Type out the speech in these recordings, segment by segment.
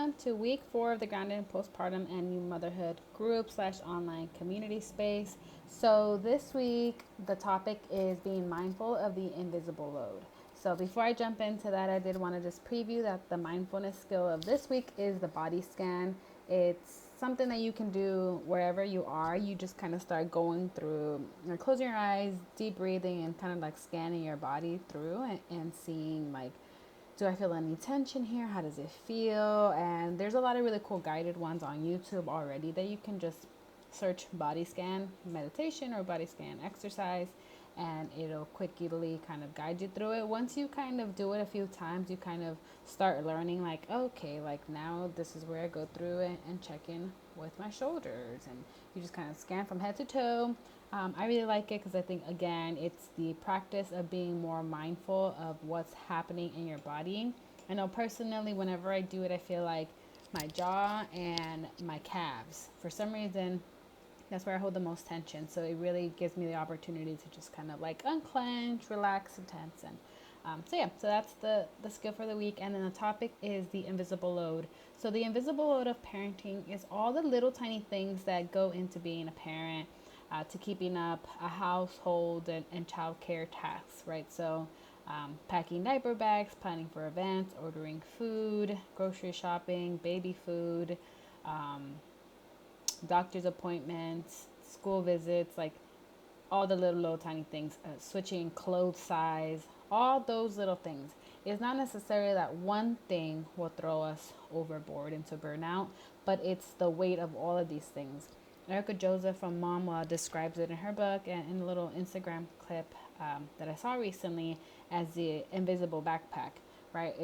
everyone to week 4 of the Grounded in Postpartum and New Motherhood group / online community space. So this week the topic is being mindful of the invisible load. So before I jump into that, I did want to just preview that the mindfulness skill of this week is the body scan. It's something that you can do wherever you are. You just kind of start going through, closing your eyes, deep breathing, and kind of like scanning your body through and seeing like, do I feel any tension here? How does it feel? And there's a lot of really cool guided ones on YouTube already that you can just search body scan meditation or body scan exercise, and it'll quickly kind of guide you through it. Once you kind of do it a few times, you kind of start learning like, okay, like now this is where I go through it and check in with my shoulders, and you just kind of scan from head to toe. I really like it because I think, again, it's the practice of being more mindful of what's happening in your body. I know personally, whenever I do it, I feel like my jaw and my calves, for some reason, that's where I hold the most tension. So it really gives me the opportunity to just kind of like unclench, relax, and tense. And so that's the skill for the week. And then the topic is the invisible load. So the invisible load of parenting is all the little tiny things that go into being a parent, to keeping up a household and child care tasks, right? So packing diaper bags, planning for events, ordering food, grocery shopping, baby food, um, doctor's appointments, school visits, like all the little tiny things, switching clothes size, all those little things. It's not necessarily that one thing will throw us overboard into burnout, but it's the weight of all of these things. Erica Djossa from Mama describes it in her book and in a little Instagram clip that I saw recently as the invisible backpack, right?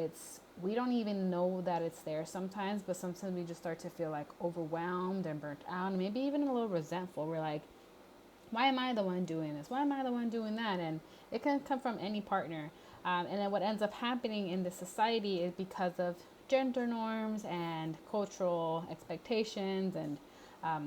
We don't even know that it's there sometimes, but sometimes we just start to feel like overwhelmed and burnt out, and maybe even a little resentful. We're like, why am I the one doing this? Why am I the one doing that? And it can come from any partner. And then what ends up happening in this society is because of gender norms and cultural expectations and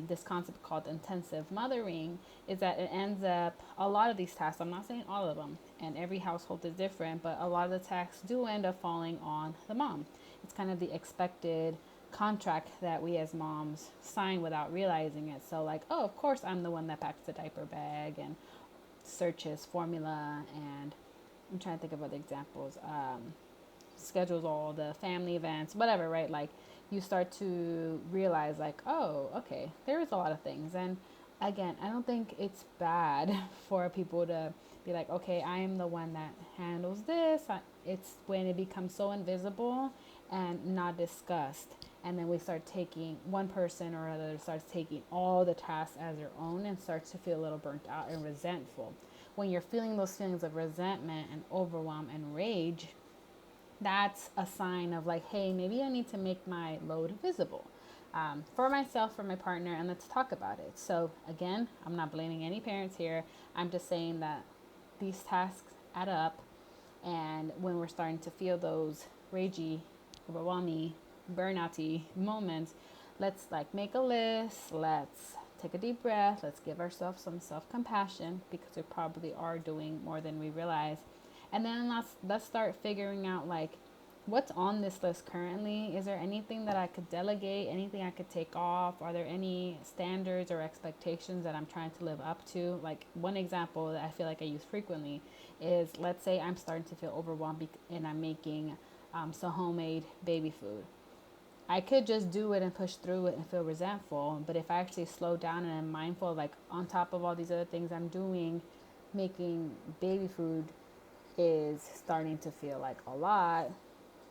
this concept called intensive mothering, is that it ends up, a lot of these tasks, I'm not saying all of them, and every household is different, but a lot of the tasks do end up falling on the mom. It's kind of the expected contract that we as moms sign without realizing it. So like, oh, of course I'm the one that packs the diaper bag and searches formula, and I'm trying to think of other examples, schedules all the family events, whatever, right? Like you start to realize like, oh, okay, there's a lot of things. And again, I don't think it's bad for people to be like, okay, I am the one that handles this. It's when it becomes so invisible and not discussed, and then we start taking, one person or other starts taking all the tasks as their own and starts to feel a little burnt out and resentful. When you're feeling those feelings of resentment and overwhelm and rage, that's a sign of like, hey, maybe I need to make my load visible, for myself, for my partner, and let's talk about it. So again, I'm not blaming any parents here. I'm just saying that these tasks add up, and when we're starting to feel those ragey, overwhelming, burnouty moments, let's like make a list. Let's take a deep breath. Let's give ourselves some self-compassion, because we probably are doing more than we realize. And then let's start figuring out like, what's on this list currently. Is there anything that I could delegate, anything I could take off? Are there any standards or expectations that I'm trying to live up to? Like one example that I feel like I use frequently is, let's say I'm starting to feel overwhelmed and I'm making some homemade baby food. I could just do it and push through it and feel resentful. But if I actually slow down and I'm mindful, like on top of all these other things I'm doing, making baby food is starting to feel like a lot.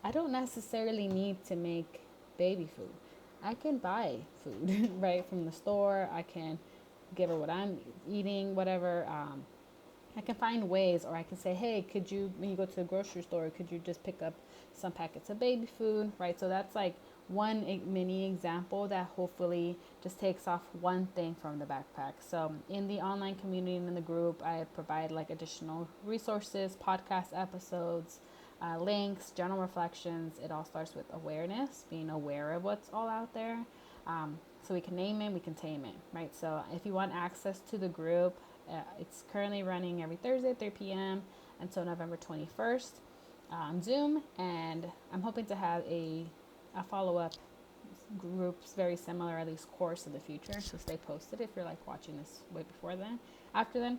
I don't necessarily need to make baby food. I can buy food right from the store. I can give her what I'm eating, whatever. I can find ways, or I can say, hey, could you, when you go to the grocery store, could you just pick up some packets of baby food, right? So that's like one mini example that hopefully just takes off one thing from the backpack. So in the online community and in the group, I provide like additional resources, podcast episodes, links, journal reflections. It all starts with awareness, being aware of what's all out there. So we can name it, we can tame it, right? So if you want access to the group, it's currently running every Thursday, 3 p.m. until November 21st on Zoom. And I'm hoping to have a follow-up groups very similar, at least course in the future. So stay posted if you're like watching this way before then, after then.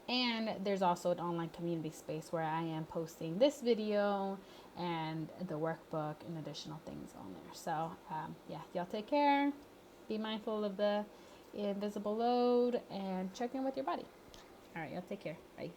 And there's also an online community space where I am posting this video and the workbook and additional things on there. So yeah, y'all take care. Be mindful of the invisible load and check in with your body. All right, y'all take care. Bye.